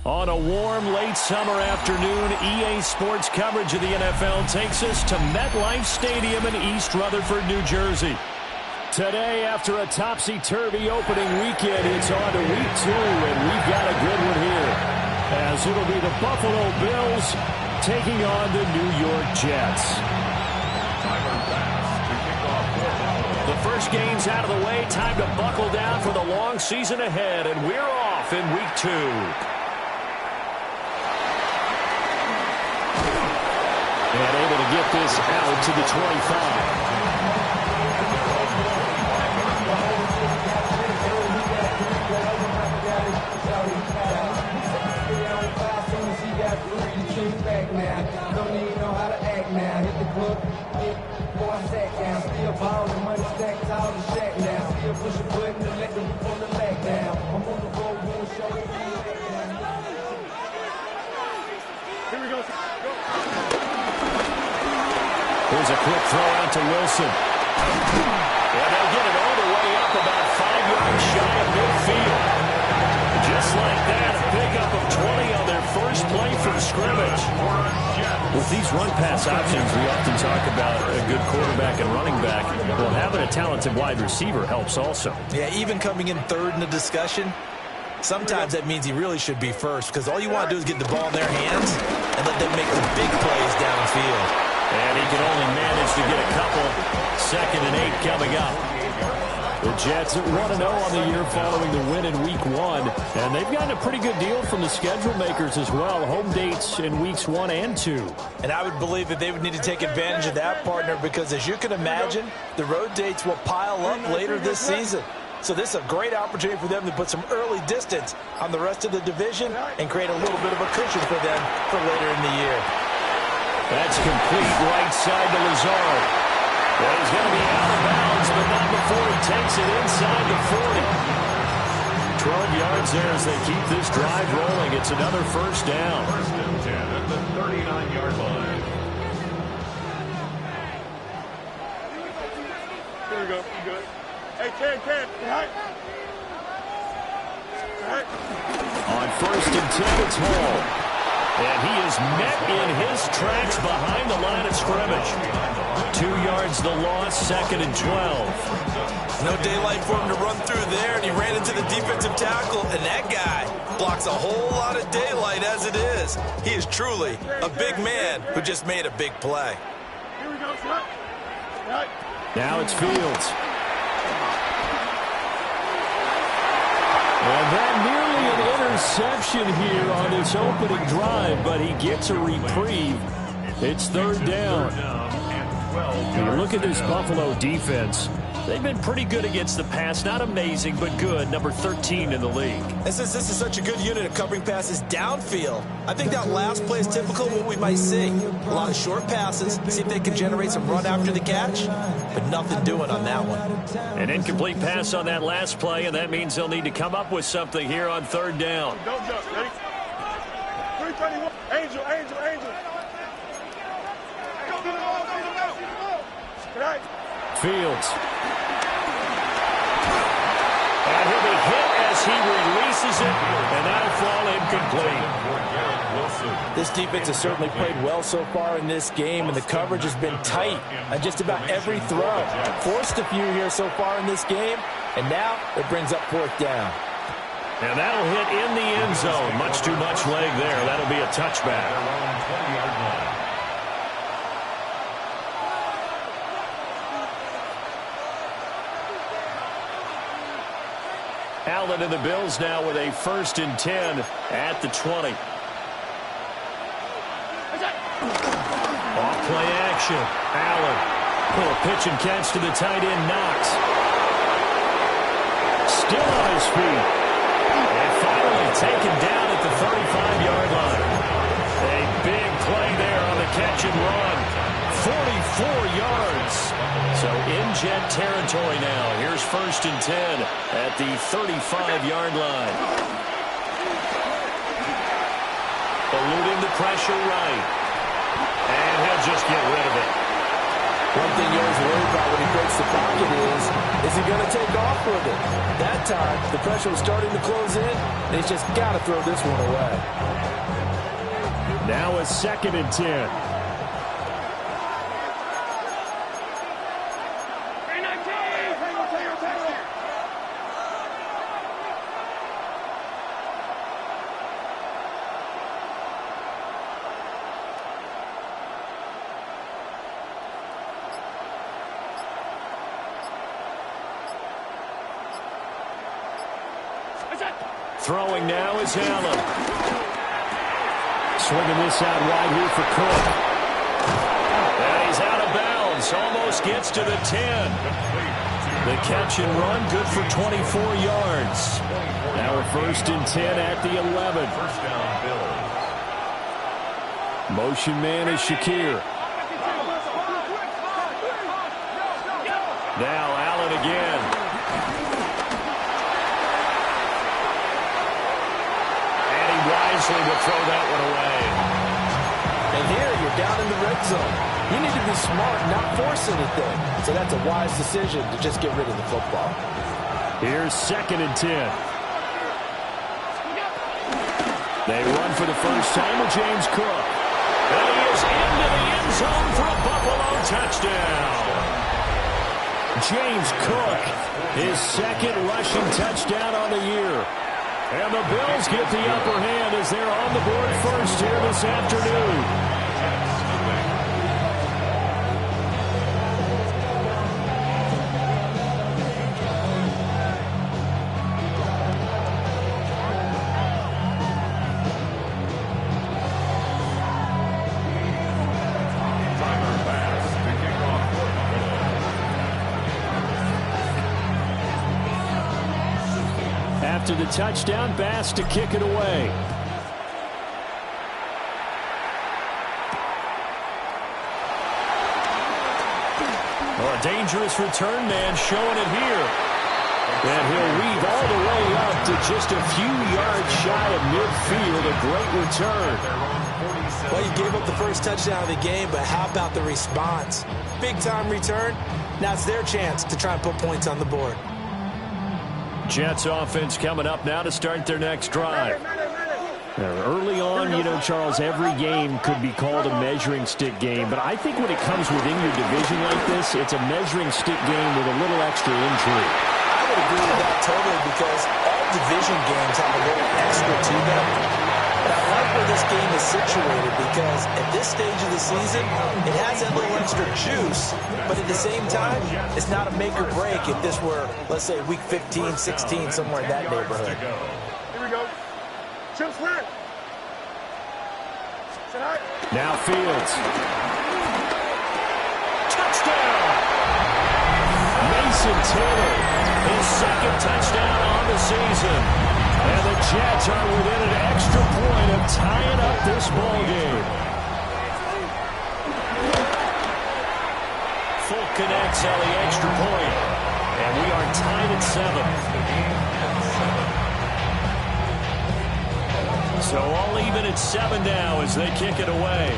On a warm, late summer afternoon, EA Sports coverage of the NFL takes us to MetLife Stadium in East Rutherford, New Jersey. Today, after a topsy-turvy opening weekend, it's on to week 2, and we've got a good one here, as it'll be the Buffalo Bills taking on the New York Jets. The first game's out of the way. Time to buckle down for the long season ahead, and we're off in week 2. And able to get this out to the 25. Don't even know how to act now. Hit the club, boy, I sat down. Still borrowing money, stacked tall and shack now. Still push a button to let the roof on the back down. I'm on the road, doing show. Here we go. Here's a quick throw out to Wilson. And they'll get it all the way up about 5 yards shy of midfield. Just like that, a pickup of 20 on their first play from scrimmage. With these run-pass options, we often talk about a good quarterback and running back. Well, having a talented wide receiver helps also. Yeah, even coming in third in the discussion, sometimes that means he really should be first, because all you want to do is get the ball in their hands and let them make the big plays downfield. And he can only manage to get a couple. 2nd and 8 coming up. The Jets 1-0 on the year following the win in week 1. And they've gotten a pretty good deal from the schedule makers as well. Home dates in weeks 1 and 2. And I would believe that they would need to take advantage of that, partner, because as you can imagine, the road dates will pile up later this season. So this is a great opportunity for them to put some early distance on the rest of the division and create a little bit of a cushion for them for later in the year. That's complete right side to Lazard. Well, he's going to be out of bounds, but not before he takes it inside the 40. 12 yards there as they keep this drive rolling. It's another first down. First and 10 at the 39-yard line. Here we go. You good? Hey, Ken. Right. On 1st and 10, it's Hall. And he is met in his tracks behind the line of scrimmage. 2 yards the loss, 2nd and 12. No daylight for him to run through there, and he ran into the defensive tackle, and that guy blocks a whole lot of daylight as it is. He is truly a big man who just made a big play. Here we go, shot. Right. Now it's Fields. And that nearly an interception here on this opening drive, but he gets a reprieve. It's 3rd down. When you look at this Buffalo defense, they've been pretty good against the pass. Not amazing, but good. Number 13 in the league. And since this is such a good unit of covering passes downfield, I think that last play is typical of what we might see. A lot of short passes, see if they can generate some run after the catch, but nothing doing on that one. An incomplete pass on that last play, and that means they'll need to come up with something here on 3rd down. Don't jump, ready? 331. Angel, angel, angel. Go, go, go, go, go, go. Right. Fields. And he'll be hit as he releases it, and that'll fall incomplete. This defense has certainly played well so far in this game, and the coverage has been tight on just about every throw. Forced a few here so far in this game, and now it brings up 4th down. And that'll hit in the end zone. Much too much leg there. That'll be a touchback. Allen and the Bills now with a 1st and 10 at the 20. Off play action. Allen. Little pitch and catch to the tight end, Knox. Still on his feet. And finally taken down at the 35-yard line. A big play there on the catch and run. 44 yards. So in jet territory now. Here's 1st and 10 at the 35-yard line. Eluding the pressure right. And he'll just get rid of it. One thing you always worry about when he breaks the pocket is he going to take off with it? That time, the pressure was starting to close in, and he's just got to throw this one away. Now a 2nd and 10. Throwing now is Allen. Swinging this out wide here for Cook. And he's out of bounds. Almost gets to the 10. The catch and run good for 24 yards. Now a 1st and 10 at the 11. First down, Bills. Motion man is Shakir. Now Allen again. Wisely will throw that one away. And here you're down in the red zone. You need to be smart, not force anything. So that's a wise decision to just get rid of the football. Here's 2nd and 10. They run for the first time with James Cook. And he is into the end zone for a Buffalo touchdown. James Cook, his 2nd rushing touchdown on the year. And the Bills get the upper hand as they're on the board first here this afternoon. After the touchdown, Bass to kick it away. Well, a dangerous return man showing it here. And he'll weave all the way up to just a few yards shy of midfield. A great return. Well, you gave up the first touchdown of the game, but how about the response? Big-time return. Now it's their chance to try and put points on the board. Jets offense coming up now to start their next drive. Early on, you know, Charles, every game could be called a measuring stick game. But I think when it comes within your division like this, it's a measuring stick game with a little extra intrigue. I would agree with that totally because all division games have a little extra to them. But I like where this game is situated because at this stage of the season, it has that little extra juice. But at the same time, it's not a make or break if this were, let's say, week 15, 16, somewhere in that neighborhood. Here we go. Chip square. Now Fields. Touchdown! Mason Taylor, his second touchdown on the season. And the Jets are within an extra point of tying up this ball game. Full connects on the extra point. And we are tied at 7. So all even at 7 now as they kick it away.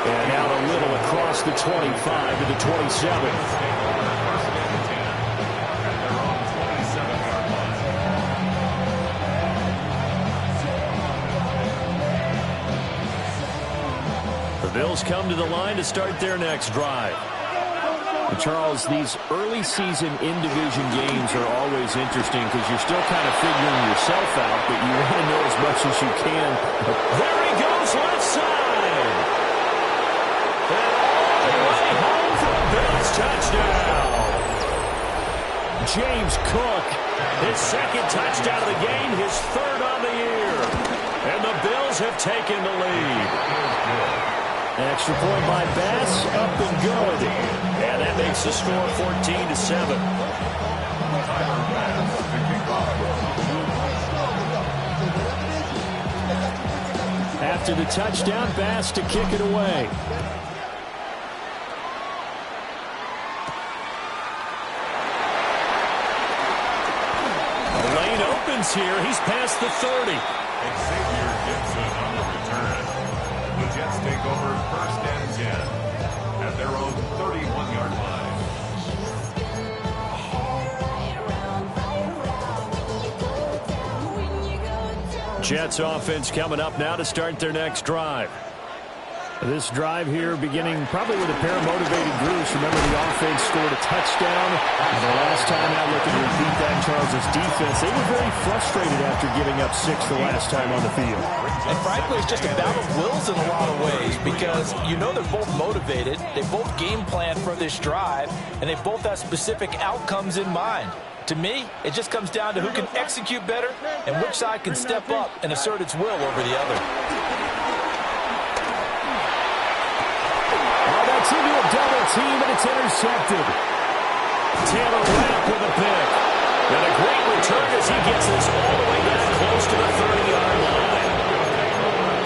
And out a little across the 25 to the 27. The Bills come to the line to start their next drive. And Charles, these early season in-division games are always interesting because you're still kind of figuring yourself out, but you want to know as much as you can. There he goes, left side. And all the way home for a Bills touchdown. James Cook, his second touchdown of the game, his third on the year. And the Bills have taken the lead. Extra point by Bass, up and good. And that makes the score 14-7. After the touchdown, Bass to kick it away. The lane opens here. He's past the 30. Xavier Gibson on the return. The Jets take over 1st and 10 at their own 31-yard line. Jets offense coming up now to start their next drive. This drive here beginning probably with a pair of motivated groups. Remember, the offense scored a touchdown. And the last time out, looking to repeat that, Charles' defense, they were very frustrated after giving up 6 the last time on the field. And frankly, it's just a battle of wills in a lot of ways because you know they're both motivated. They both game plan for this drive, and they both have specific outcomes in mind. To me, it just comes down to who can execute better and which side can step up and assert its will over the other. That's into a double team, and it's intercepted. Taylor Rapp with a pick. And a great return as he gets this all the way down close to the 30-yard line.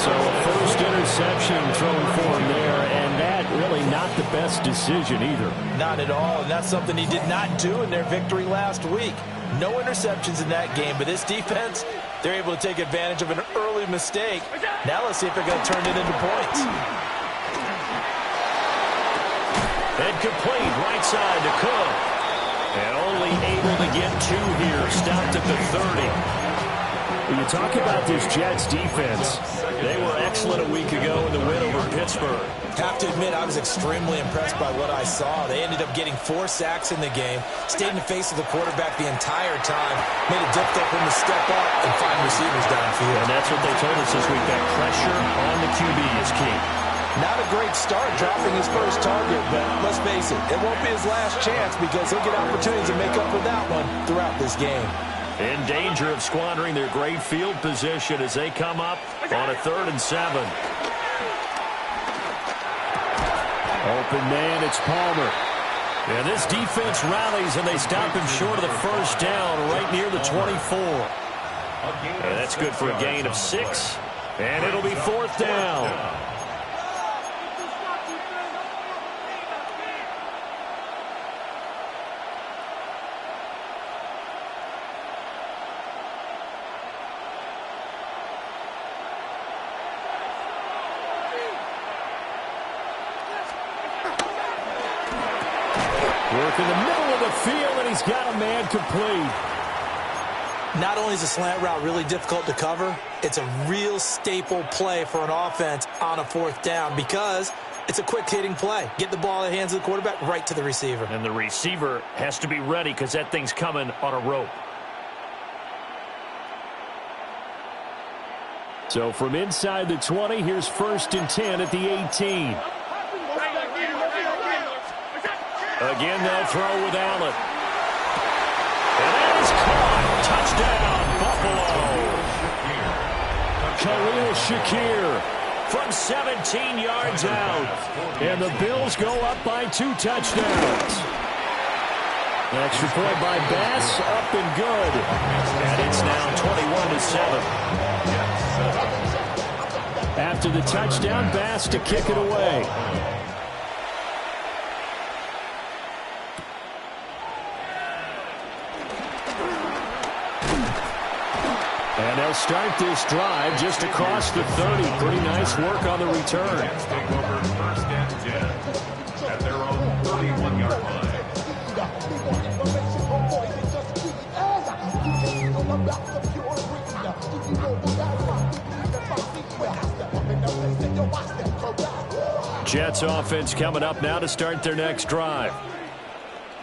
So a first interception thrown for him there, and that really not the best decision either. Not at all, and that's something he did not do in their victory last week. No interceptions in that game, but this defense, they're able to take advantage of an early mistake. Now let's see if they're going to turn it into points. And complete right side to Cook. And only able to get 2 here. Stopped at the 30. When you talk about this Jets defense, they were excellent a week ago in the win over Pittsburgh. Have to admit, I was extremely impressed by what I saw. They ended up getting 4 sacks in the game, stayed in the face of the quarterback the entire time, made it difficult for him to step up and find receivers downfield. And that's what they told us this week, that pressure on the QB is key. Not a great start dropping his first target, but let's face it, it won't be his last chance because he'll get opportunities to make up for that one throughout this game. In danger of squandering their great field position as they come up on a 3rd and 7. Open man, it's Palmer. And this defense rallies, and they stop him short of the first down right near the 24. And that's good for a gain of 6. And it'll be 4th down. Work in the middle the field, and he's got a man complete. Not only is a slant route really difficult to cover, it's a real staple play for an offense on a 4th down because it's a quick-hitting play. Get the ball in the hands of the quarterback right to the receiver. And the receiver has to be ready because that thing's coming on a rope. So from inside the 20, here's 1st and 10 at the 18. Again, they'll throw with Allen. And that is caught. Touchdown, Buffalo. Khalil Shakir from 17 yards out. And the Bills go up by 2 touchdowns. An extra point by Bass, up and good. And it's now 21-7. After the touchdown, Bass to kick it away. And they'll start this drive just across the 30. Pretty nice work on the return. Jets take over 1st and 10 at their own 31-yard line. Jets offense coming up now to start their next drive.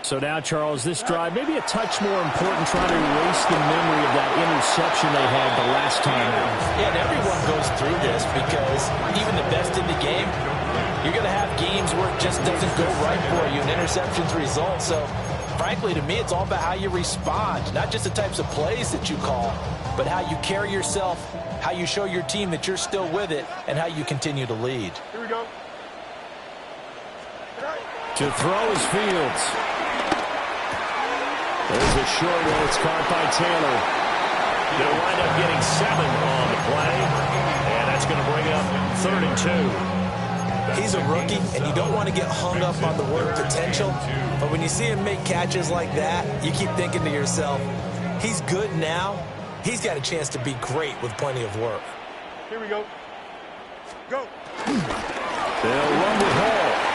So now, Charles, this drive maybe a touch more important, trying to erase the memory of that interception they had the last time out. Yeah, and everyone goes through this because even the best in the game, you're going to have games where it just doesn't go right for you and interceptions result. So, frankly, to me, it's all about how you respond, not just the types of plays that you call, but how you carry yourself, how you show your team that you're still with it, and how you continue to lead. Here we go. To throw is Fields. There's a short one. It's caught by Taylor. They'll wind up getting 7 on the play. And that's going to bring up 3rd and 2. He's a rookie, and you don't want to get hung up on the word potential. But when you see him make catches like that, you keep thinking to yourself, he's good now. He's got a chance to be great with plenty of work. Here we go. Go. They'll run with Hall.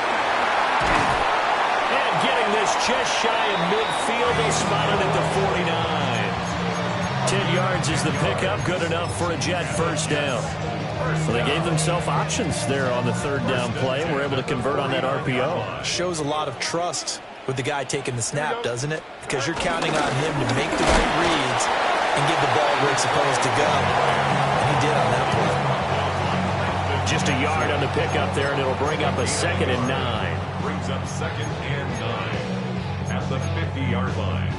And getting this just shy of midfield, they spot it at the 49. 10 yards is the pickup, good enough for a Jet 1st down. So they gave themselves options there on the 3rd down play and were able to convert on that RPO. Shows a lot of trust with the guy taking the snap, doesn't it? Because you're counting on him to make the right reads and get the ball where it's supposed to go. And he did on that play. Just a yard on the pickup there, and it'll bring up a 2nd and 9. Brings up 2nd and 9 at the 50-yard line.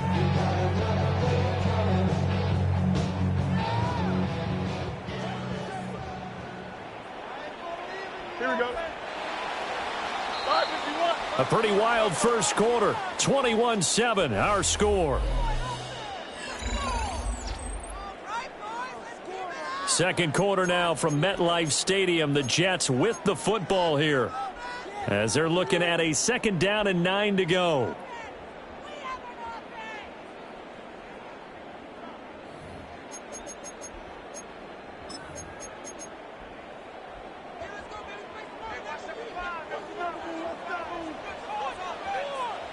Here we go. 5:51. A pretty wild first quarter. 21-7, our score. Second quarter now from MetLife Stadium. The Jets with the football here, as they're looking at a 2nd down and 9 to go.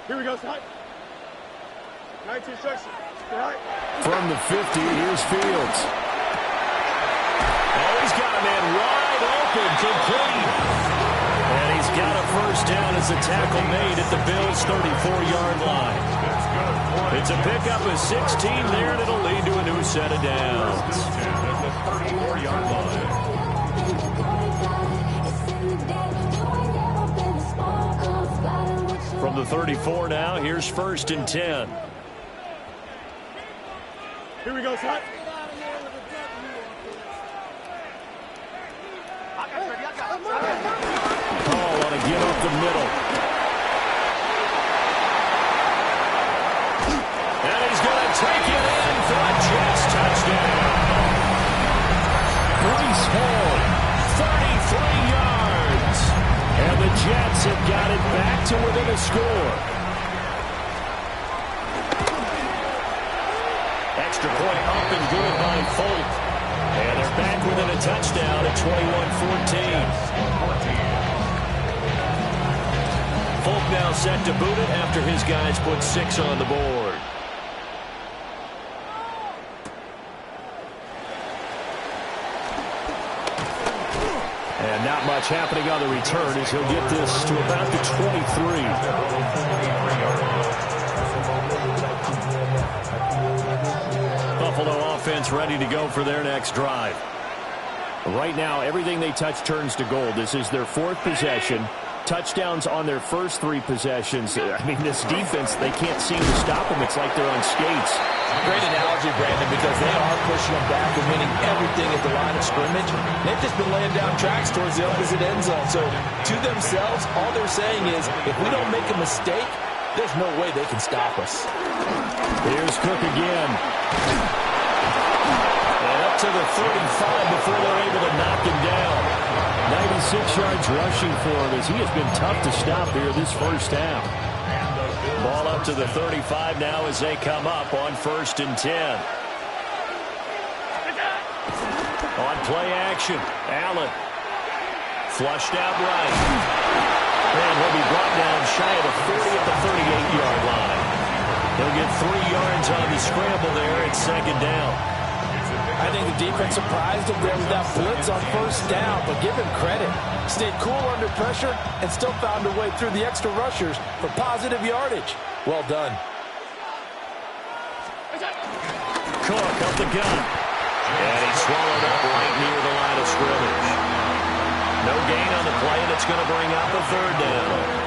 Here we go, Scott. 19 section. Right. From the 50, here's Fields. Oh, he's got a man wide open, complete. And he's got a 1st down as the tackle made at the Bills' 34-yard line. It's a pickup of 16 there, and it'll lead to a new set of downs. At the 34-yard line. From the 34 now, here's 1st and 10. Here we go, Scott. Paul on a get up the middle. And he's going to take it in for a Jets touchdown. Breece Hall, 33 yards. And the Jets have got it back to within a score. Extra point up and good by Folk. And they're back within a touchdown at 21-14. Folk now set to boot it after his guys put 6 on the board. And not much happening on the return as he'll get this to about the 23. Buffalo offense ready to go for their next drive. Right now, everything they touch turns to gold. This is their 4th possession. Touchdowns on their first 3 possessions. I mean, this defense, they can't seem to stop them. It's like they're on skates. Great analogy, Brandon, because they are pushing them back and winning everything at the line of scrimmage. They've just been laying down tracks towards the opposite end zone. So, to themselves, all they're saying is, if we don't make a mistake, there's no way they can stop us. Here's Cook again. And up to the 35 before they're able to knock him down. 96 yards rushing for him as he has been tough to stop here this first half. Ball up to the 35 now as they come up on 1st and 10. On play action, Allen. Flushed out right. And he'll be brought down shy of the 40 at the 38-yard line. He'll get 3 yards on the scramble there at 2nd down. I think the defense surprised him there with that blitz on 1st down, but give him credit. Stayed cool under pressure and still found a way through the extra rushers for positive yardage. Well done. Cook up the gun. And he's swallowed up right near the line of scrimmage. No gain on the play, and it's going to bring up a 3rd down.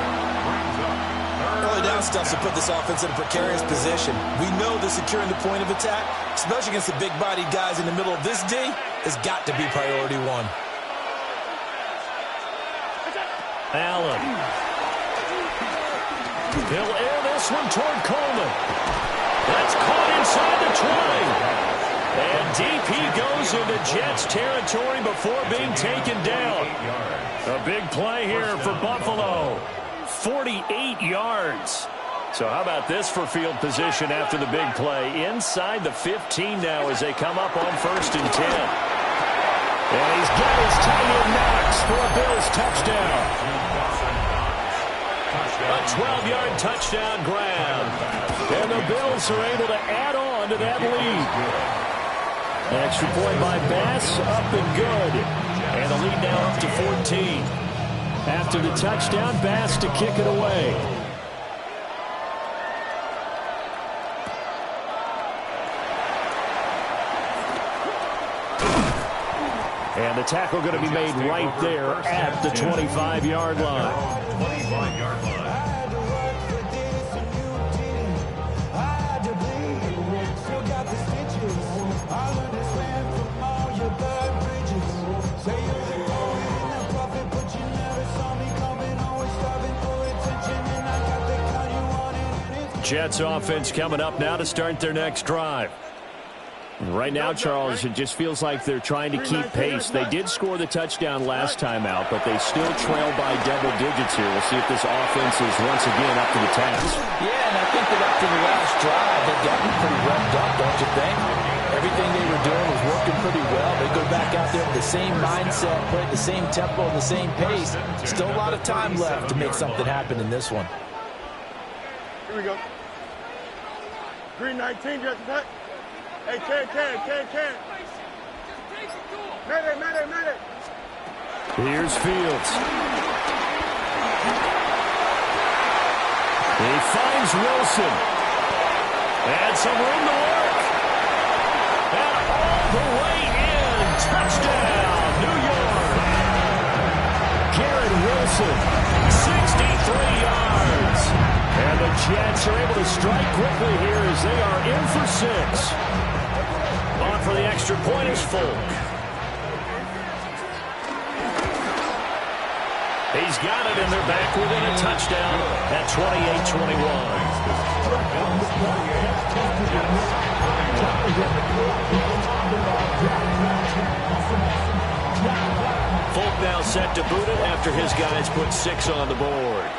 Early down stuff to put this offense in a precarious position. We know that securing the point of attack, especially against the big-bodied guys in the middle of this D, has got to be priority 1. Allen. He'll air this one toward Coleman. That's caught inside the 20. And deep he goes into Jets territory before being taken down. A big play here for Buffalo. 48 yards. So how about this for field position after the big play? Inside the 15 now as they come up on 1st and 10. And he's got his tight end Knox for a Bills touchdown. A 12-yard touchdown grab. And the Bills are able to add on to that lead. An extra point by Bass, up and good. And the lead now up to 14. After the touchdown, Bass to kick it away. And the tackle going to be made right there at the 25-yard line. 25-yard line. Jets offense coming up now to start their next drive. Right now, Charles, it just feels like they're trying to keep pace. They did score the touchdown last time out, but they still trail by double digits here. We'll see if this offense is once again up to the task. Yeah, and I think that after the last drive, they've gotten pretty revved up, don't you think? Everything they were doing was working pretty well. They go back out there with the same mindset, play at the same tempo, and the same pace. Still a lot of time left to make something happen in this one. Here we go. Green 19, just attack. Hey, can. Mayday. Here's Fields. He finds Wilson. And some room to work. And all the way in. Touchdown, New York. Garrett Wilson, 63 yards. And the Jets are able to strike quickly here as they are in for 6. On for the extra point is Folk. He's got it, and they're back within a touchdown at 28-21. Folk now set to boot it after his guys put 6 on the board.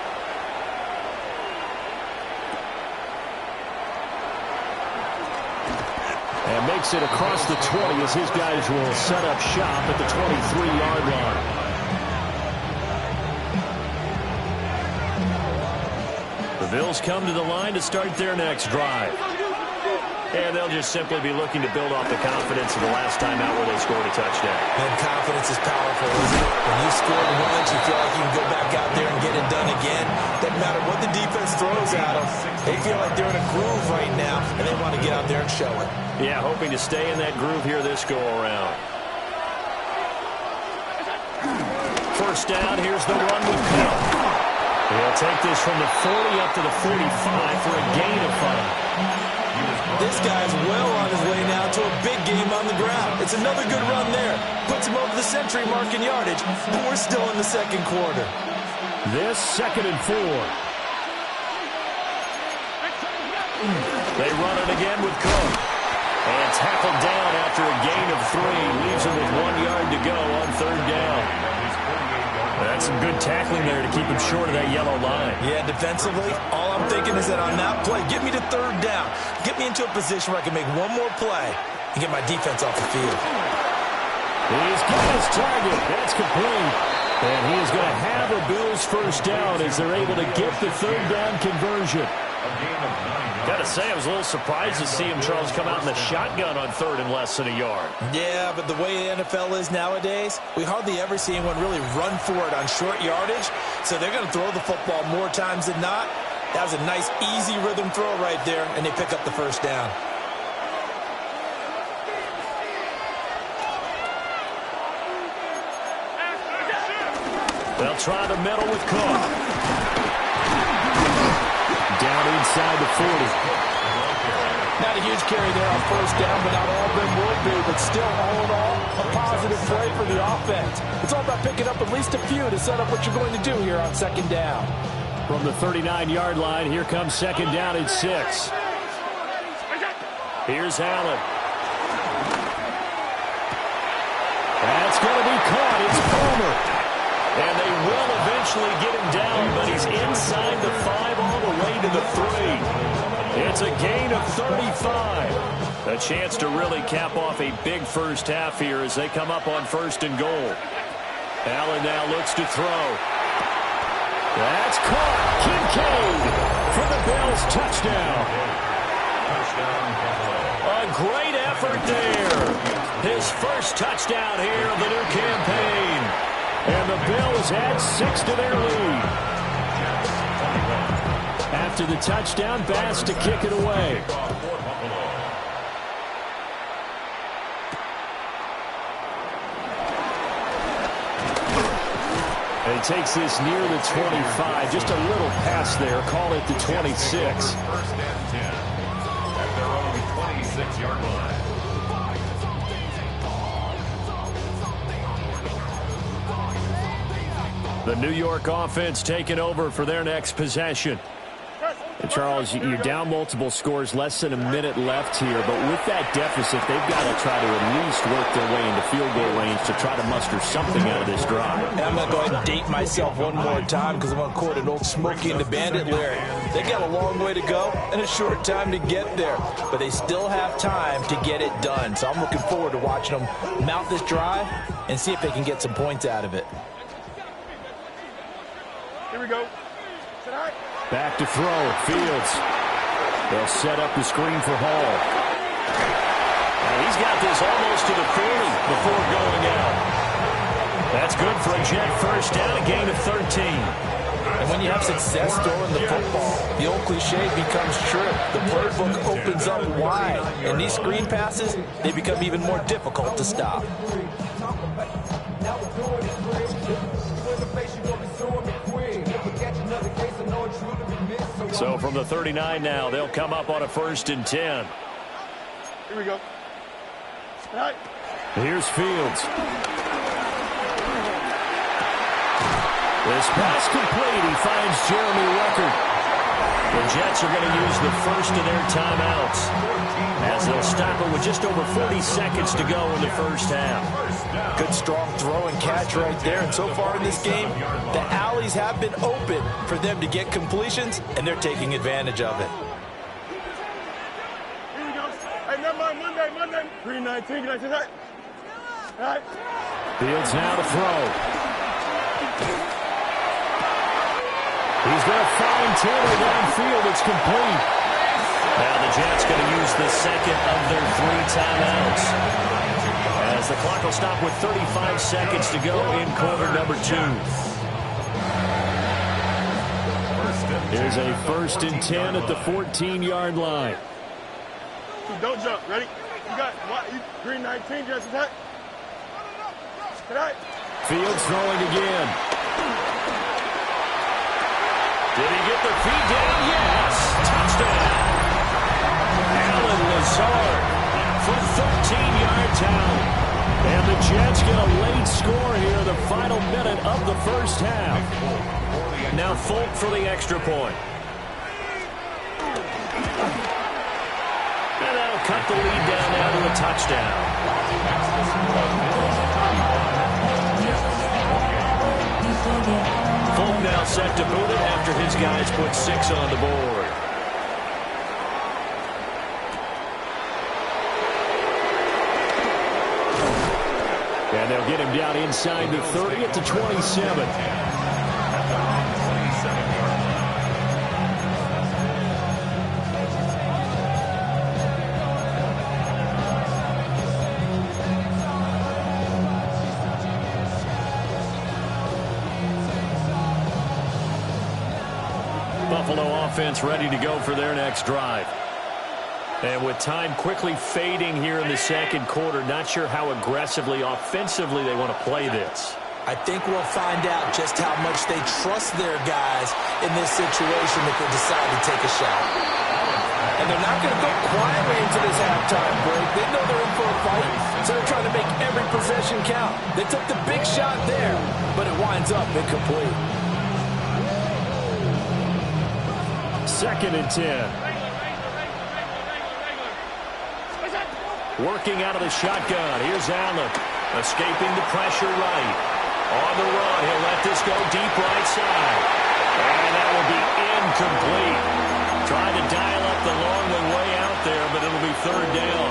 And makes it across the 20 as his guys will set up shop at the 23-yard line. Bills come to the line to start their next drive. And they'll just simply be looking to build off the confidence of the last time out where they scored a touchdown. And confidence is powerful, isn't it? When you scored once, you feel like you can go back out there and get it done again. Doesn't matter what the defense throws at them. They feel like they're in a groove right now, and they want to get out there and show it. Yeah, hoping to stay in that groove here this go-around. First down, here's the run with Cook. He'll take this from the 40 up to the 45 for a gain of 5. This guy's well on his way now to a big game on the ground. It's another good run there. Puts him over the century mark in yardage, but we're still in the second quarter. This 2nd and 4. They run it again with Cook. And tackled down after a gain of 3. Leaves him with 1 yard to go on 3rd down. That's some good tackling there to keep him short of that yellow line. Yeah, defensively, all I'm thinking is that on that play, get me to 3rd down. Get me into a position where I can make one more play and get my defense off the field. He's got his target. That's complete. And he is going to have a Bills first down as they're able to get the 3rd down conversion. Got to say, I was a little surprised to see him, Charles, come out in the shotgun on 3rd and less than a yard. Yeah, but the way the NFL is nowadays, we hardly ever see anyone really run for it on short yardage. So they're going to throw the football more times than not. That was a nice, easy rhythm throw right there, and they pick up the first down. They'll try the middle with Cook. Down inside the 40. Not a huge carry there on first down, but not all of them will be. But still, all in all, a positive play for the offense. It's all about picking up at least a few to set up what you're going to do here on 2nd down. From the 39-yard line, here comes 2nd down and 6. Here's Allen. That's going to be caught. It's Palmer. And they will eventually get him down, but he's inside the 5 all the way to the 3. It's a gain of 35. A chance to really cap off a big first half here as they come up on 1st and goal. Allen now looks to throw. That's caught. Kincaid for the Bills touchdown. A great effort there. His first touchdown here of the new campaign. And the Bills add 6 to their lead. After the touchdown, Bass to kick it away. And he takes this near the 25. Just a little pass there. Call it the 26. 1st and 10 at their own 26-yard line. The New York offense taking over for their next possession. And Charles, you're down multiple scores, less than a minute left here. But with that deficit, they've got to try to at least work their way into field goal range to try to muster something out of this drive. And I'm going to go ahead and date myself one more time because I'm going to quote an old Smokey and the Bandit lyric. They got a long way to go and a short time to get there. But they still have time to get it done. So I'm looking forward to watching them mount this drive and see if they can get some points out of it. Here we go. Back to throw. Fields. They'll set up the screen for Hall. And he's got this almost to the 30 before going out. That's good for a Jet first down, a gain of 13. And when you have success throwing the football, the old cliche becomes true. The playbook opens up wide. And these screen passes, they become even more difficult to stop. So from the 39 now, they'll come up on a 1st and 10. Here we go. All right. Here's Fields. This pass complete. He finds Jeremy Ruckert. The Jets are going to use the first of their timeouts as they'll stop it with just over 40 seconds to go in the first half. Good strong throw and catch right there. And so far in this game, the alleys have been open for them to get completions, and they're taking advantage of it. Here we go. Hey, never mind. Monday. 3-19. All right. Fields now to throw. He's going to find Taylor downfield. It's complete. Now the Jets going to use the second of their 3 timeouts, as the clock will stop with 35 seconds to go in quarter number 2. Here's a 1st and 10 at the 14-yard line. Don't jump. Ready? You got what? Green 19, just attack. Tonight. Fields throwing again. Did he get the feet down? Yes. Touchdown. Alan Lazard for 13-yard touchdown. And the Jets get a late score here, the final minute of the first half. Now Folk for the extra point. And that'll cut the lead down now to a touchdown. Folk now set to boot it after his guys put 6 on the board. And they'll get him down inside the 30 at the 27. Buffalo offense ready to go for their next drive. And with time quickly fading here in the second quarter, not sure how aggressively, offensively they want to play this. I think we'll find out just how much they trust their guys in this situation if they decide to take a shot. And they're not going to go quietly into this halftime break. They know they're in for a fight, so they're trying to make every possession count. They took the big shot there, but it winds up incomplete. 2nd and 10. Working out of the shotgun. Here's Allen. Escaping the pressure right. On the run. He'll let this go deep right side. And that will be incomplete. Trying to dial up the long way out there, but it'll be 3rd down.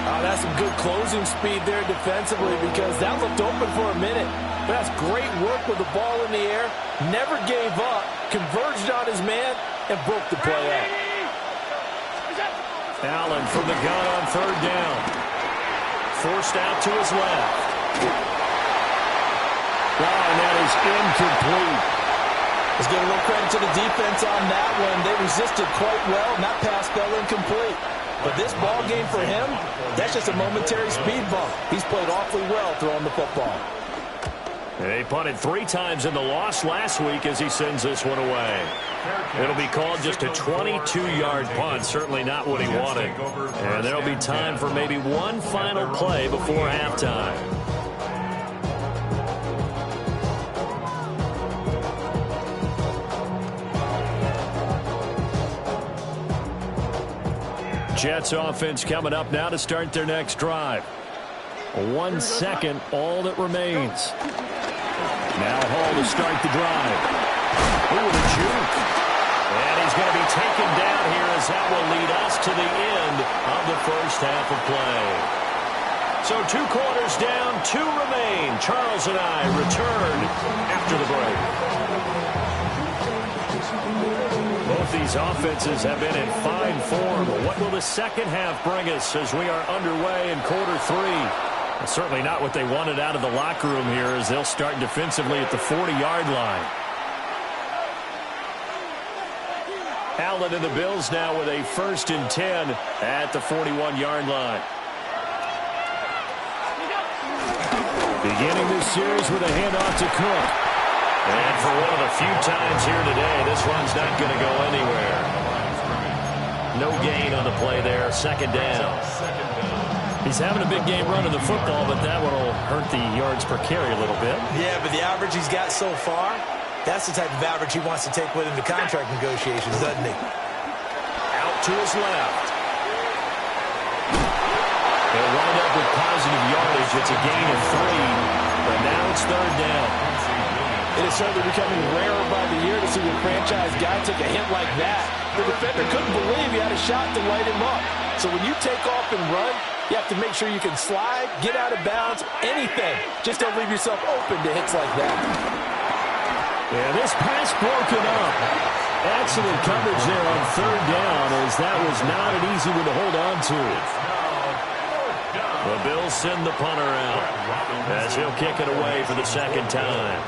Oh, that's some good closing speed there defensively, because that looked open for a minute. But that's great work with the ball in the air. Never gave up. Converged on his man and broke the play out. Allen from the gun on 3rd down. Forced out to his left. And that is incomplete. Let's give a little credit to the defense on that one. They resisted quite well, and that pass fell incomplete. But this ball game for him, that's just a momentary speed bump. He's played awfully well throwing the football. They punted 3 times in the loss last week as he sends this one away. It'll be called just a 22-yard punt, certainly not what he wanted. And there'll be time for maybe one final play before halftime. Jets offense coming up now to start their next drive. 1 second, all that remains. Now Hall to start the drive. Ooh, the juke. And he's going to be taken down here as that will lead us to the end of the first half of play. So 2 quarters down, 2 remain. Charles and I return after the break. Both these offenses have been in fine form. What will the second half bring us as we are underway in quarter 3? Certainly not what they wanted out of the locker room here, as they'll start defensively at the 40-yard line. Allen and the Bills now with a 1st and 10 at the 41-yard line. Beginning this series with a handoff to Cook. And for one of the few times here today, this one's not going to go anywhere. No gain on the play there. 2nd down. He's having a big game running the football, but that one will hurt the yards per carry a little bit. Yeah, but the average he's got so far, that's the type of average he wants to take with him to contract negotiations, doesn't he? Out to his left. He'll wind up with positive yardage. It's a gain of 3, but now it's 3rd down. It is certainly becoming rarer by the year to see a franchise guy take a hit like that. The defender couldn't believe he had a shot to light him up. So when you take off and run, you have to make sure you can slide, get out of bounds, anything. Just don't leave yourself open to hits like that. Yeah, this pass broken up. Excellent coverage there on third down, as that was not an easy one to hold on to. The Bills send the punter out as he'll kick it away for the second time.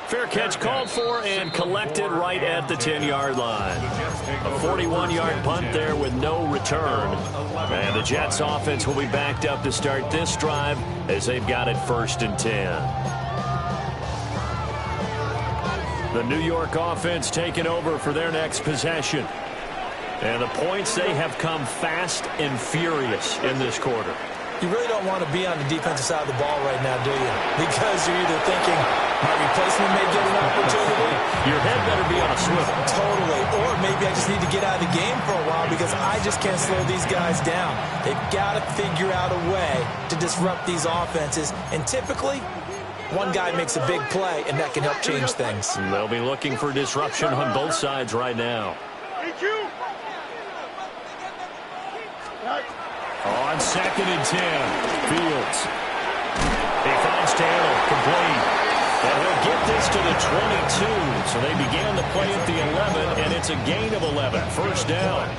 Fair catch called for and collected right at the 10-yard line. A 41-yard punt there with no return. And the Jets offense will be backed up to start this drive as they've got it 1st and 10. The New York offense taking over for their next possession. And the points, they have come fast and furious in this quarter. You really don't want to be on the defensive side of the ball right now, do you? Because you're either thinking, my replacement may get an opportunity. Your head better be on a swivel. Totally. Or maybe I just need to get out of the game for a while because I just can't slow these guys down. They've got to figure out a way to disrupt these offenses. And typically, one guy makes a big play, and that can help change things. And they'll be looking for disruption on both sides right now. On 2nd and 10, Fields. He finds Taylor, complete. And he'll get this to the 22. So they began the play at the 11, and it's a gain of 11. 1st down.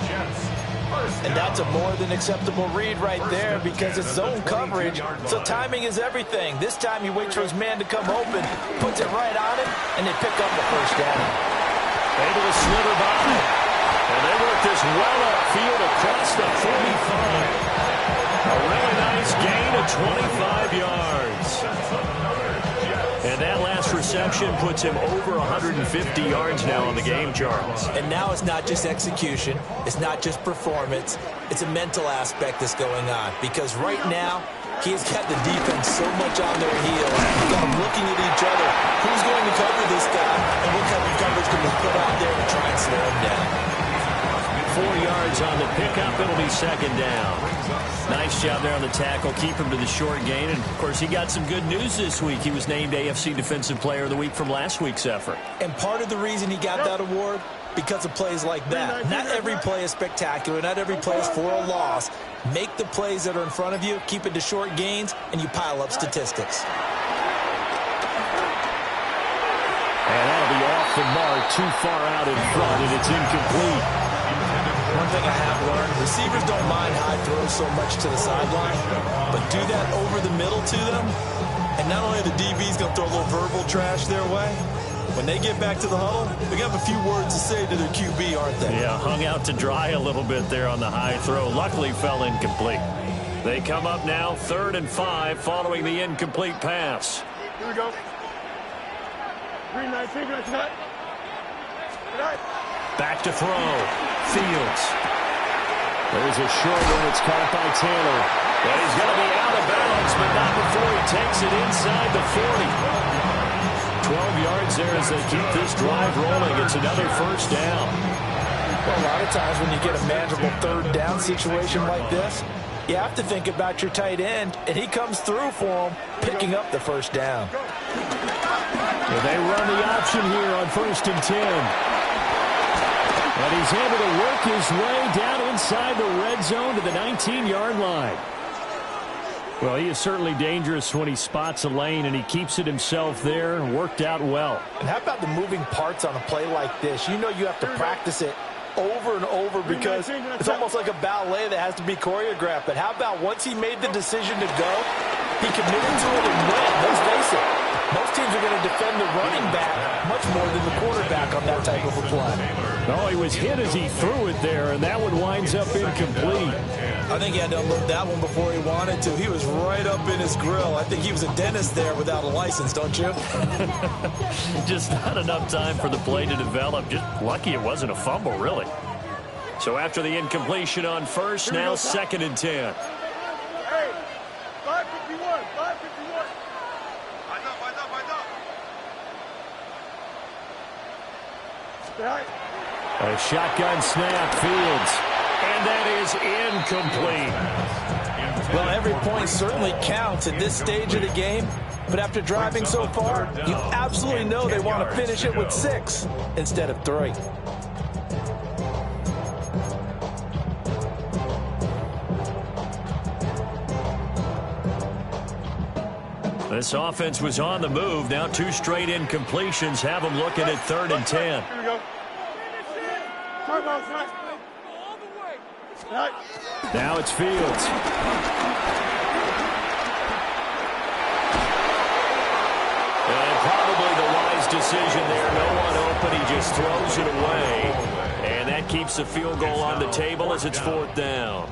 And that's a more than acceptable read right there because it's zone coverage, so timing is everything. This time he waits for his man to come open, puts it right on him, and they pick up the 1st down. Able to slither by. And they work this well upfield across the 45. A really nice gain of 25 yards. And that last reception puts him over 150 yards now on the game, Charles. And now it's not just execution. It's not just performance. It's a mental aspect that's going on. Because right now, he's got the defense so much on their heels. You've got them looking at each other. Who's going to cover this guy? And what kind of coverage can we put out there to try and slow him down? 4 yards on the pickup. It'll be 2nd down. Nice job there on the tackle. Keep him to the short gain. And, of course, he got some good news this week. He was named AFC Defensive Player of the Week from last week's effort. And part of the reason he got that award, because of plays like that. Not every play is spectacular. Not every play is for a loss. Make the plays that are in front of you, keep it to short gains, and you pile up statistics. And that'll be off the mark, too far out in front, and it's incomplete. One thing I have learned, receivers don't mind high throws so much to the sideline, but do that over the middle to them, and not only are the DBs going to throw a little verbal trash their way, when they get back to the huddle, they have a few words to say to their QB, aren't they? Yeah, hung out to dry a little bit there on the high throw. Luckily fell incomplete. They come up now 3rd and 5 following the incomplete pass. Here we go. 3-19, good night. Back to throw. Fields. There's a short one. It's caught by Taylor. And he's going to be out of bounds, but not before he takes it inside the 40. 12 yards there as they keep this drive rolling. It's another 1st down. Well, a lot of times when you get a manageable 3rd down situation like this, you have to think about your tight end, and he comes through for him, picking up the 1st down. Well, they run the option here on 1st and 10. And he's able to work his way down inside the red zone to the 19-yard line. Well, he is certainly dangerous when he spots a lane, and he keeps it himself there. Worked out well. And how about the moving parts on a play like this? You know you have to practice it over and over because it's almost like a ballet that has to be choreographed. But how about once he made the decision to go, he committed to it and went. Let's face it. Most teams are going to defend the running back much more than the quarterback on that type of a play. No, he was hit as he threw it there, and that one winds up incomplete. I think he had to unload that one before he wanted to. He was right up in his grill. I think he was a dentist there without a license, don't you? Just not enough time for the play to develop. Just lucky it wasn't a fumble, really. So after the incompletion on 1st, now 2nd and 10. Hey, 551, 551. A shotgun snap, Fields. And that is incomplete. Well, every point certainly counts at this stage of the game. But after driving so far, you absolutely know they want to finish it with 6 instead of 3. This offense was on the move. Now 2 straight incompletions have them looking at 3rd and 10. Here we go. Now it's Fields. And probably the wise decision there. No one open. He just throws it away. And that keeps the field goal on the table as it's 4th down.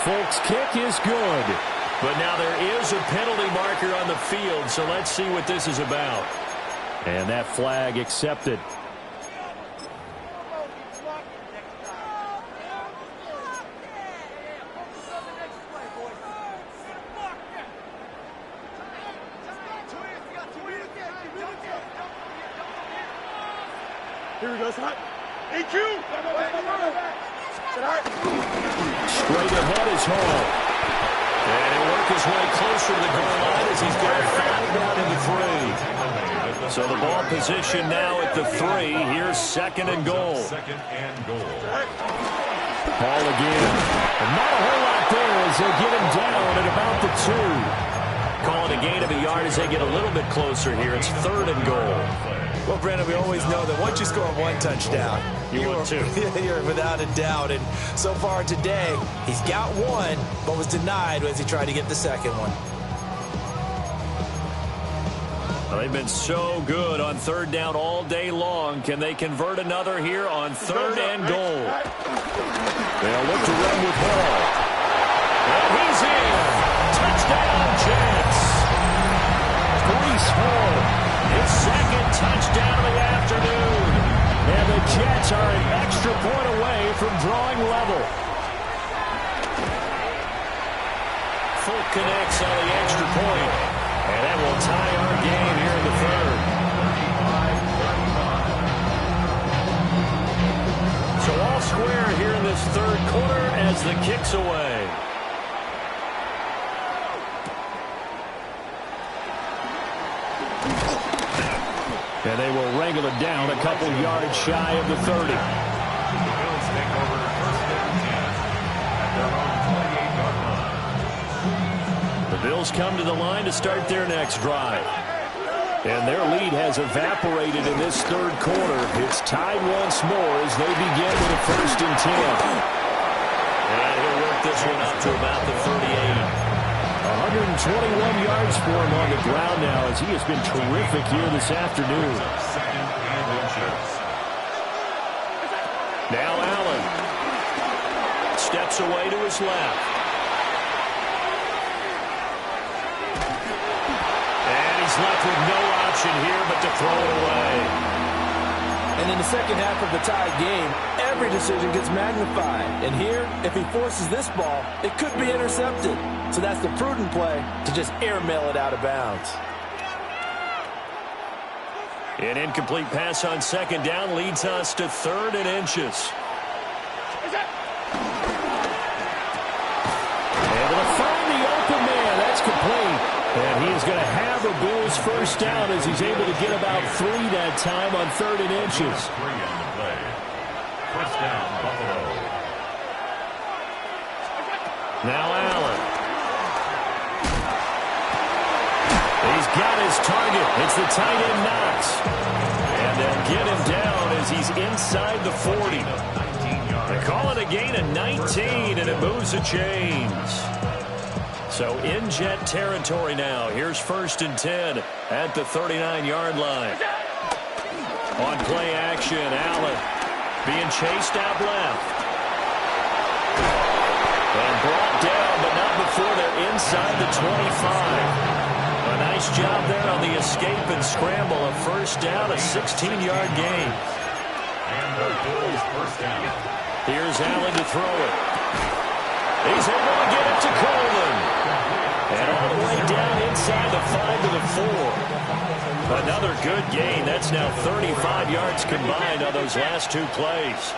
Folks, kick is good. But now there is a penalty marker on the field, so let's see what this is about. And that flag accepted. Here we go, son. EQ! Straight ahead is Hall. And he'll work his way closer to the goal line as he's got a foul down in the 3. So the ball position now at the 3. Here's 2nd and goal. Hall again. And not a whole lot there as they get him down at about the 2. Calling a gain of a yard as they get a little bit closer here. It's 3rd and goal. Well, Brandon, we always know that once you score 1 touchdown, you're without a doubt. And so far today, he's got 1, but was denied as he tried to get the 2nd one. Well, they've been so good on 3rd down all day long. Can they convert another here on 3rd and goal? They'll look to run with Hall. And he's in. Touchdown, Jets. Breece Hall. His 2nd touchdown of the afternoon. And the Jets are an extra point away from drawing level. Fulk connects on the extra point. And that will tie our game here in the 3rd. So all square here in this 3rd quarter as the kick's away. And they will wrangle it down a couple yards shy of the 30. The Bills take over 1st and 10 at their own 28-yard line. The Bills come to the line to start their next drive. And their lead has evaporated in this 3rd quarter. It's tied once more as they begin with a 1st and 10. And he'll work this one up to about the 38. 121 yards for him on the ground now as he has been terrific here this afternoon. 2nd and inches. Now Allen steps away to his left. And he's left with no option here but to throw it away. And in the second half of the tied game, every decision gets magnified. And here, if he forces this ball, it could be intercepted. So that's the prudent play to just airmail it out of bounds. An incomplete pass on 2nd down leads us to 3rd and inches. Able to find the open man. That's complete. And he is going to have a Bills 1st down as he's able to get about 3 that time on 3rd and inches. 3 on the play. 1st down, Buffalo. Now Allen. He's got his target. It's the tight end Knox. And they'll get him down as he's inside the 40. They call it a gain of 19, and it moves the chains. So in Jet territory now. Here's 1st and 10 at the 39-yard line. On play action, Allen being chased out left. And brought down, but not before they're inside the 25. A nice job there on the escape and scramble. A 1st down, a 16-yard gain. And the Bills 1st down. Here's Allen to throw it. He's able to get it to Coleman. And all the way down inside the 5 to the 4. Another good gain. That's now 35 yards combined on those last 2 plays.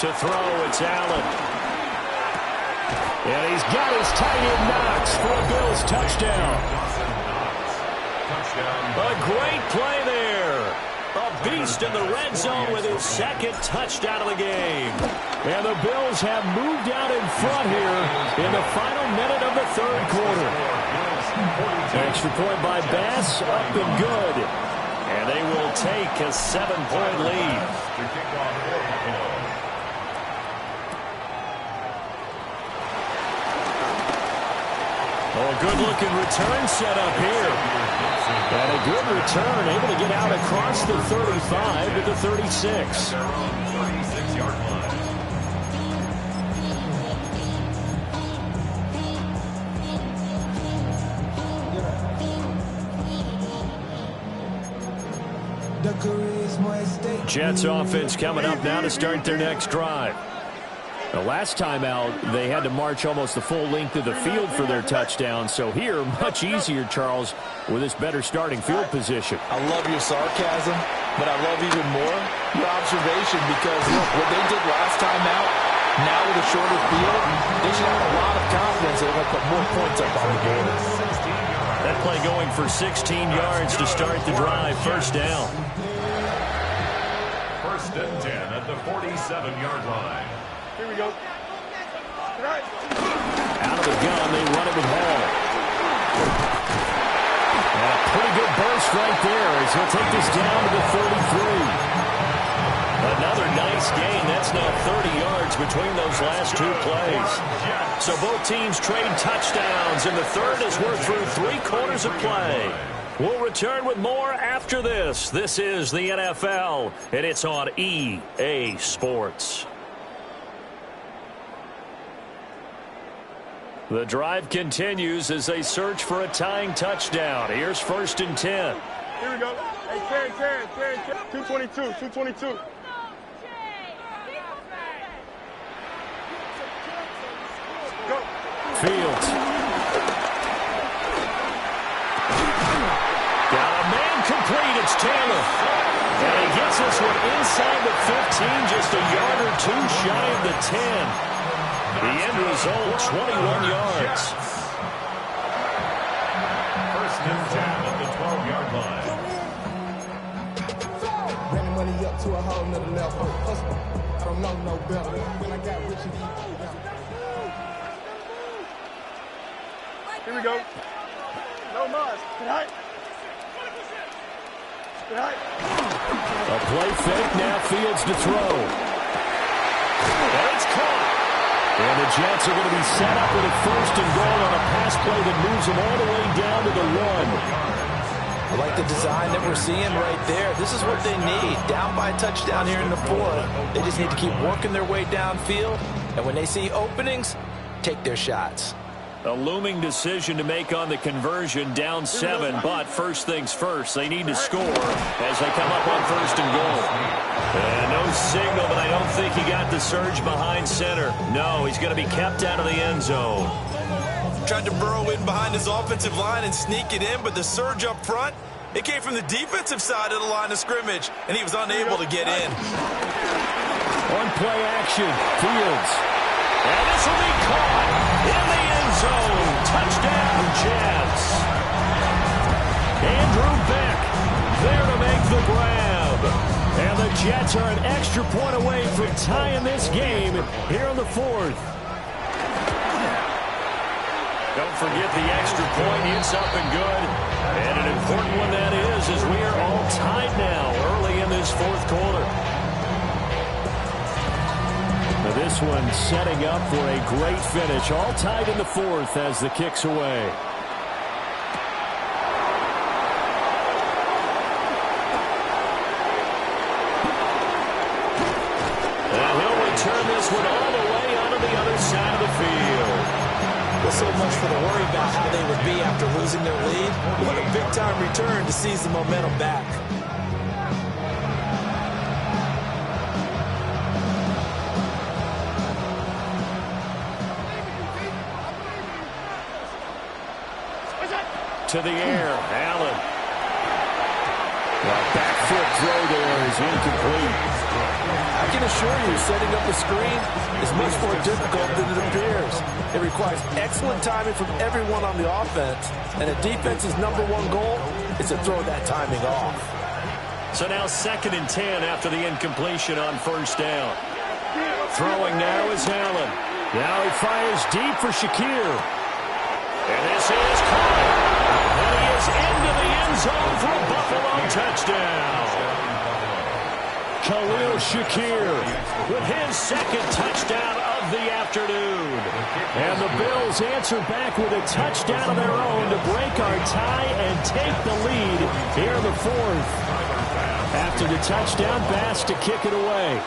To throw, it's Allen. And he's got his tight end Knox for a Bills touchdown. Touchdown. A great play there. A beast in the red zone with his second touchdown of the game. And the Bills have moved out in front here in the final minute of the third quarter. Extra point by Bass, up and good. And they will take a 7-point lead. Oh, a good-looking return set up here. And a good return, able to get out across the 35 to the 36. 36-yard line. Jets offense coming up now to start their next drive. The last time out, they had to march almost the full length of the field for their touchdown. So here, much easier, Charles, with this better starting field position. I love your sarcasm, but I love even more your observation because, look, what they did last time out, now with a shorter field, they should have a lot of confidence that they're going to put more points up on the board. That play going for 16 yards to start the drive. First down. First and 10 at the 47-yard line. Here we go. Right. Out of the gun, they run it with Hall. And a pretty good burst right there as he'll take this down to the 33. Another nice gain. That's now 30 yards between those last two plays. So both teams trade touchdowns, and the third as we're through 3 quarters of play. We'll return with more after this. This is the NFL, and it's on EA Sports. The drive continues as they search for a tying touchdown. Here's first and 10. Here we go. Hey, 10. 222. Go. Fields. Got a man complete. It's Taylor. And he gets this one inside the 15, just a yard or two shy of the 10. The end result, 21 yards. First and 10 at the 12-yard line. Ran the money up to a whole nother level. I don't know no better. When I got rich and Here we go. No mas. Right. A play fake, now Fields to throw. And it's caught. And the Jets are going to be set up with a first and goal on a pass play that moves them all the way down to the 1. I like the design that we're seeing right there. This is what they need. Down by a touchdown here in the 4th. They just need to keep working their way downfield. And when they see openings, take their shots. A looming decision to make on the conversion, down 7, but first things first, they need to score as they come up on first and goal. And no signal, but I don't think he got the surge behind center. No, he's going to be kept out of the end zone. Tried to burrow in behind his offensive line and sneak it in, but the surge up front, it came from the defensive side of the line of scrimmage, and he was unable to get in. On play action, Fields. And this will be caught in the end zone. Touchdown, Jets. Andrew Beck there to make the grab. And the Jets are an extra point away from tying this game here in the 4th. Don't forget the extra point. It's up and good. And an important one that is, as we are all tied now early in this 4th quarter. Now this one setting up for a great finish. All tied in the 4th as the kick's away. And he'll return this one all the way onto the other side of the field. Well, so much for the worry about how they would be after losing their lead. What a big-time return to seize the momentum back. To the air, Allen. The back foot throw there is incomplete. I can assure you, setting up a screen is much more difficult than it appears. It requires excellent timing from everyone on the offense, and a defense's #1 goal is to throw that timing off. So now 2nd and 10 after the incompletion on first down. Throwing now is Allen. Now he fires deep for Shakir. And this is caught. And he is into the end zone for a Buffalo touchdown. Khalil Shakir with his 2nd touchdown of the afternoon. And the Bills answer back with a touchdown of their own to break our tie and take the lead here in the 4th. After the touchdown, Bass to kick it away.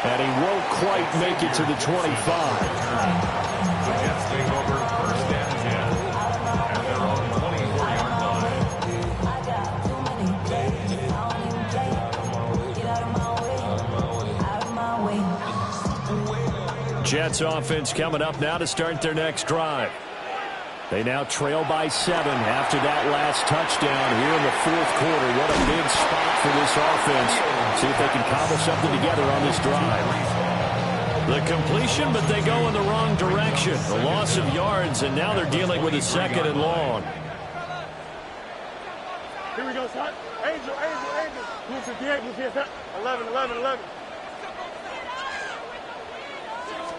And he won't quite make it to the 25. The Jets take over 1st and 10 at their own 24-yard line. Jets offense coming up now to start their next drive. They now trail by 7 after that last touchdown here in the 4th quarter. What a big spot for this offense. See if they can cobble something together on this drive. The completion, but they go in the wrong direction. The loss of yards, and now they're dealing with a 2nd and long. Here we go, son. Angel. Blue 58, blue 58. 11.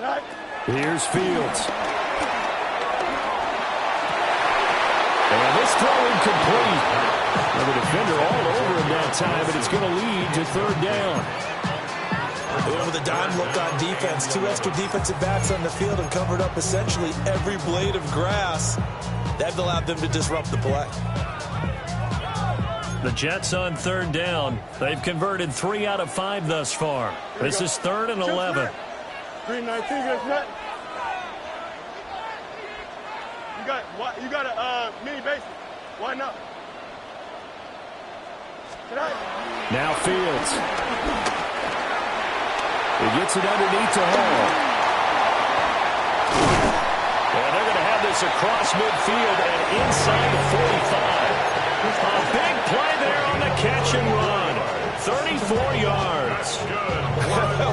Right. Here's Fields. And this throw incomplete. Well, the defender all over him that time, but it's going to lead to 3rd down. With a dime look on defense, 2 extra defensive backs on the field and covered up essentially every blade of grass. That allowed them to disrupt the play. The Jets on 3rd down. They've converted 3 out of 5 thus far. This is 3rd and 11. 319, that's nothing. You got a mini basement. Why not? Now Fields. He gets it underneath to Hall. And they're going to have this across midfield and inside the 45. A big play there on the catch and run. 34 yards.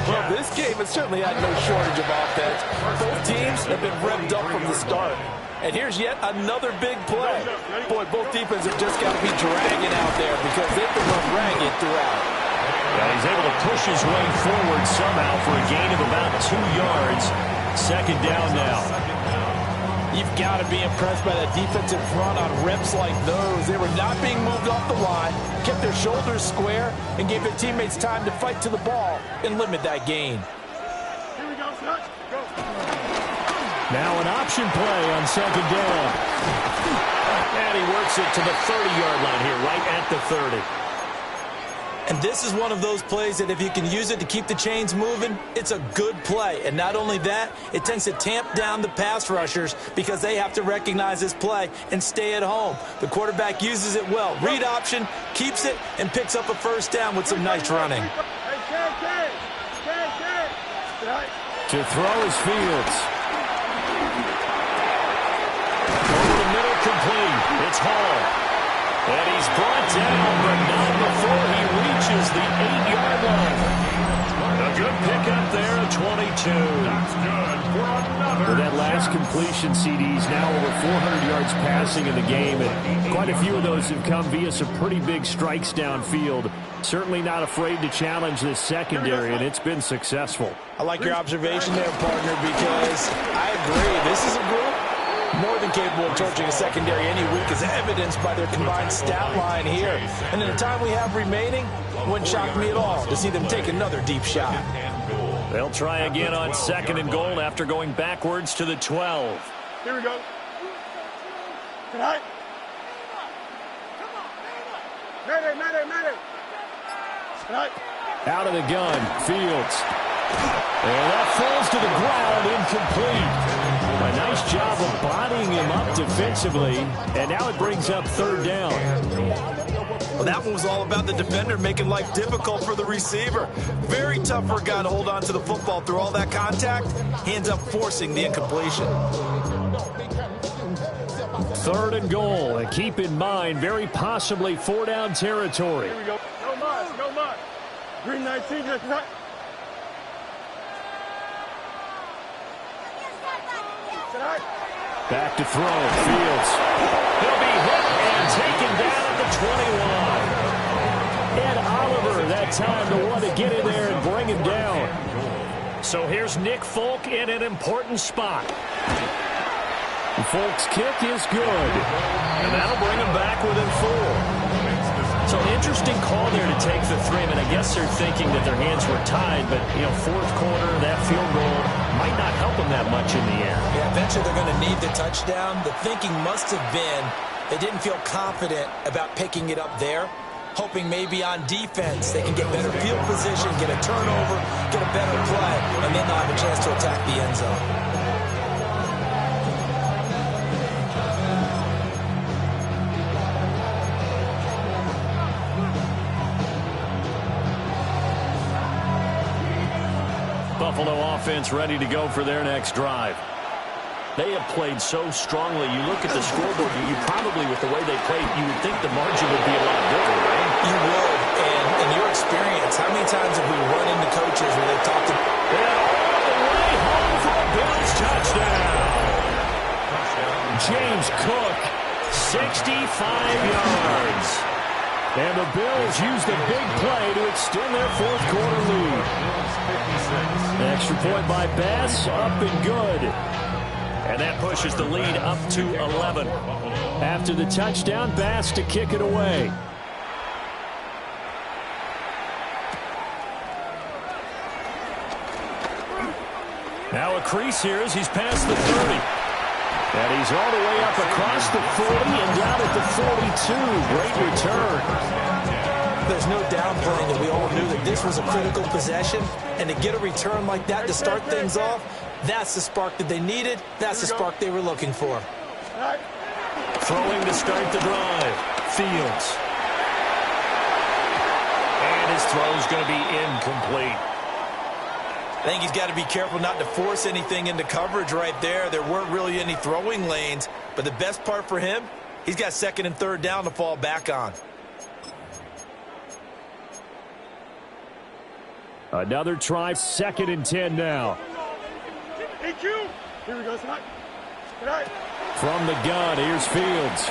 Well, this game has certainly had no shortage of offense. Both teams have been revved up from the start. And here's yet another big play. Boy, both defenses have just got to be dragging out there because they've been run ragged throughout. Yeah, he's able to push his way forward somehow for a gain of about 2 yards. 2nd down now. You've got to be impressed by that defensive front on reps like those. They were not being moved off the line, kept their shoulders square, and gave their teammates time to fight to the ball and limit that gain. Here we go, son. Go. Now an option play on 2nd down. And he works it to the 30-yard line here, right at the 30. And this is one of those plays that if you can use it to keep the chains moving, it's a good play. And not only that, it tends to tamp down the pass rushers because they have to recognize this play and stay at home. The quarterback uses it well. Read option, keeps it, and picks up a 1st down with some nice running. To throw is Fields. Over the middle, complete. It's Hall. And he's brought down, but not before he reaches the 8-yard line. A good pickup there at 22. That's good for another. For that last completion, CD's now over 400 yards passing in the game, and quite a few of those have come via some pretty big strikes downfield. Certainly not afraid to challenge this secondary, and it's been successful. I like your observation there, partner, because I agree. This is a group more than capable of torching a secondary any week, as evidenced by their combined stat line here. And in the time we have remaining, it wouldn't shock me at all to see them take another deep shot. They'll try again on 2nd and goal after going backwards to the 12. Here we go. Can I? Mayday. Can I? Out of the gun, Fields. And that falls to the ground, incomplete. A nice job of bodying him up defensively, and now it brings up 3rd down. Well, that one was all about the defender making life difficult for the receiver. Very tough for a guy to hold on to the football through all that contact. He ends up forcing the incompletion. 3rd and goal, and keep in mind, very possibly 4-down territory. Here we go. No more. Green 19, just not. Back to throw. Fields. He'll be hit and taken down at the 21. And Oliver, that time the one to get in there and bring him down. So here's Nick Folk in an important spot. Folk's kick is good. And that'll bring him back within 4. So an interesting call there to take the 3. I mean, I guess they're thinking that their hands were tied, but, you know, fourth quarter, that field goal might not help them that much in the end. Yeah, eventually they're going to need the touchdown. The thinking must have been they didn't feel confident about picking it up there, hoping maybe on defense they can get better field position, get a turnover, get a better play, and then they'll have a chance to attack the end zone. Buffalo offense ready to go for their next drive. They have played so strongly. You look at the scoreboard, you probably, with the way they played, you would think the margin would be a lot bigger, right? You would. And in your experience, how many times have we run into coaches where they've talked to... And all the way home for a Bills touchdown. James Cook, 65 yards. And the Bills use the big play to extend their fourth quarter lead. Extra point by Bass, up and good. And that pushes the lead up to 11. After the touchdown, Bass to kick it away. Now a crease here as he's past the 30. And he's all the way up across the 40 and down at the 42. Great return. There's no downplaying that we all knew that this was a critical possession. And to get a return like that to start things off, that's the spark that they needed. That's the spark they were looking for. Throwing to start the drive. Fields. And his throw's going to be incomplete. I think he's got to be careful not to force anything into coverage right there. There weren't really any throwing lanes. But the best part for him, he's got second and third down to fall back on. Another try, 2nd and 10 now. EQ. Here we go tonight. From the gun, here's Fields.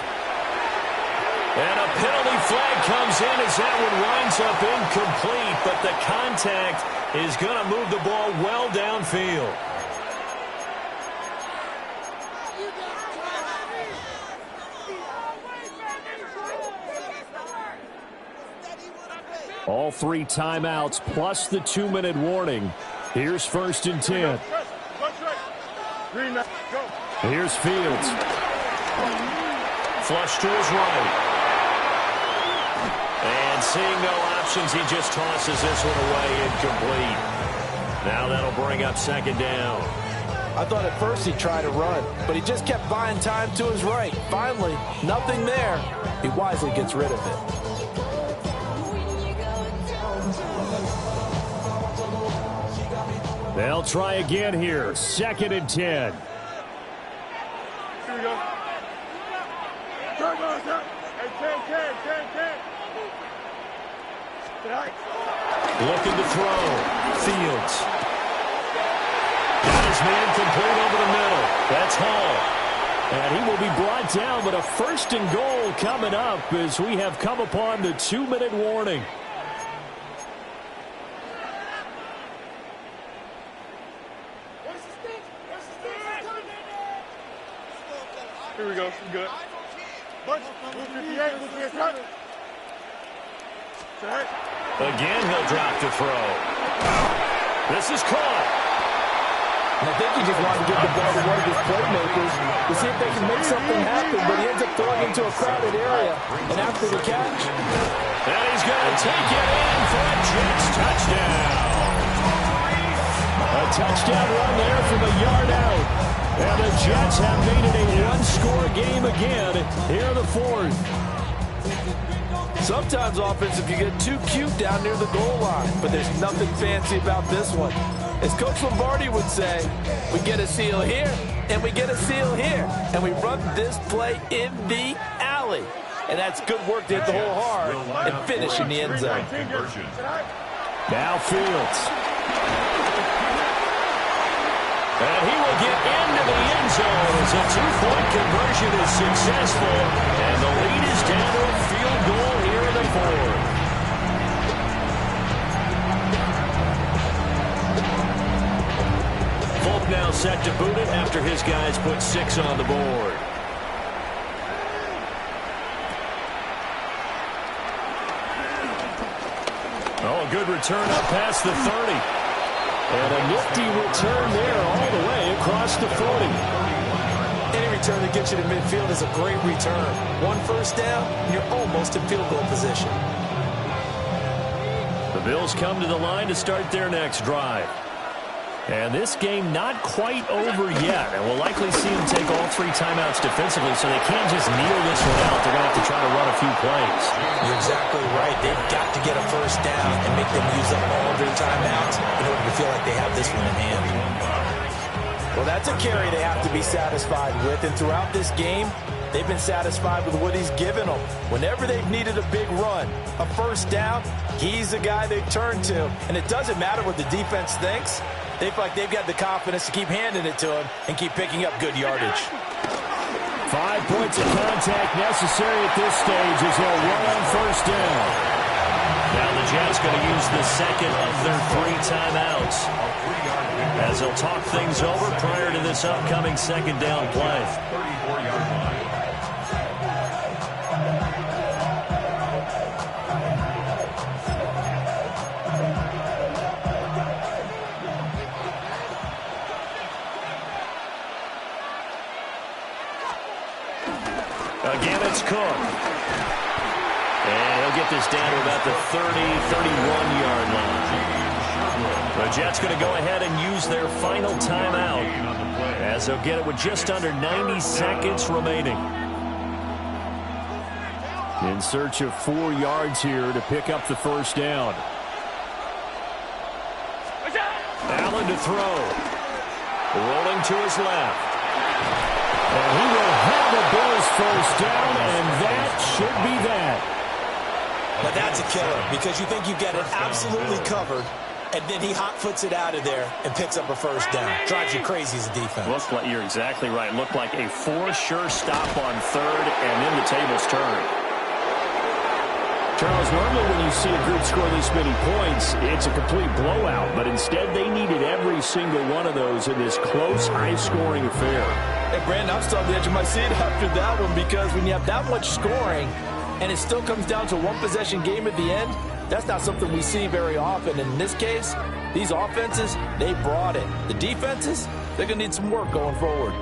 And a penalty flag comes in as that one winds up incomplete, but the contact is going to move the ball well downfield. All 3 timeouts plus the 2-minute warning. Here's 1st and 10. Here's Fields. Flush to his right. And seeing no options, he just tosses this one away incomplete. Now that'll bring up 2nd down. I thought at first he'd try to run, but he just kept buying time to his right. Finally, nothing there. He wisely gets rid of it. They'll try again here. 2nd and 10. Here we go. Turn. Hey, 10. Looking to throw. Fields. Got his man complete over the middle. That's Hall. And he will be brought down, but a 1st and goal coming up as we have come upon the 2-minute warning. Here we go. Good. Bunch. 58. Again, he'll drop to throw. This is caught. And I think he just wanted to give the ball to one of his playmakers to see if they can make something happen, but he ends up throwing into a crowded area. And after the catch, and he's going to take it in for a Jets touchdown. A touchdown run there from a yard out. And the Jets have made it a one-score game again here in the 4th. sometimes offensive you get too cute down near the goal line, but there's nothing fancy about this one. As Coach Lombardi would say, we get a seal here, and we get a seal here, and we run this play in the alley. And that's good work to hit the hole hard and finish in the end zone. Now Fields. And he will get into the end zone as a two-point conversion is successful, and the lead is down to a field goal here in the fourth. Folk now set to boot it after his guys put 6 on the board. Oh, a good return up past the 30. And a nifty return there all the way across the 40. Any return that gets you to midfield is a great return. 1 first down, and you're almost in field goal position. The Bills come to the line to start their next drive. And this game not quite over yet. And we'll likely see them take all 3 timeouts defensively, so they can't just kneel this one out. They're going to have to try to run a few plays. You're exactly right. They've got to get a first down and make them use up all their timeouts in order to feel like they have this one in hand. Well, that's a carry they have to be satisfied with. And throughout this game, they've been satisfied with what he's given them. Whenever they've needed a big run, a first down, he's the guy they've turned to. And it doesn't matter what the defense thinks. They feel like they've got the confidence to keep handing it to him and keep picking up good yardage. 5 points of contact necessary at this stage as they'll run on first down. Now the Jets going to use the second of their 3 timeouts as they'll talk things over prior to this upcoming second down play. 34-yard line. Again, it's Cook. And he'll get this down to about the 31-yard line. The Jets going to go ahead and use their final timeout as they'll get it with just under 90 seconds remaining. In search of 4 yards here to pick up the first down. Allen to throw. Rolling to his left. And he will have the Bills first down, and that should be that. Now that's a killer because you think you get it absolutely covered, and then he hot-foots it out of there and picks up a first down. Drives you crazy as a defense. Looked like, you're exactly right. Looked like a for-sure stop on third, and then the tables turned. Charles, normally when you see a group score this many points, it's a complete blowout. But instead, they needed every single one of those in this close, high-scoring affair. Hey, Brandon, I'm still on the edge of my seat after that one because when you have that much scoring and it still comes down to a one-possession game at the end, that's not something we see very often. And in this case, these offenses, they brought it. The defenses, they're going to need some work going forward.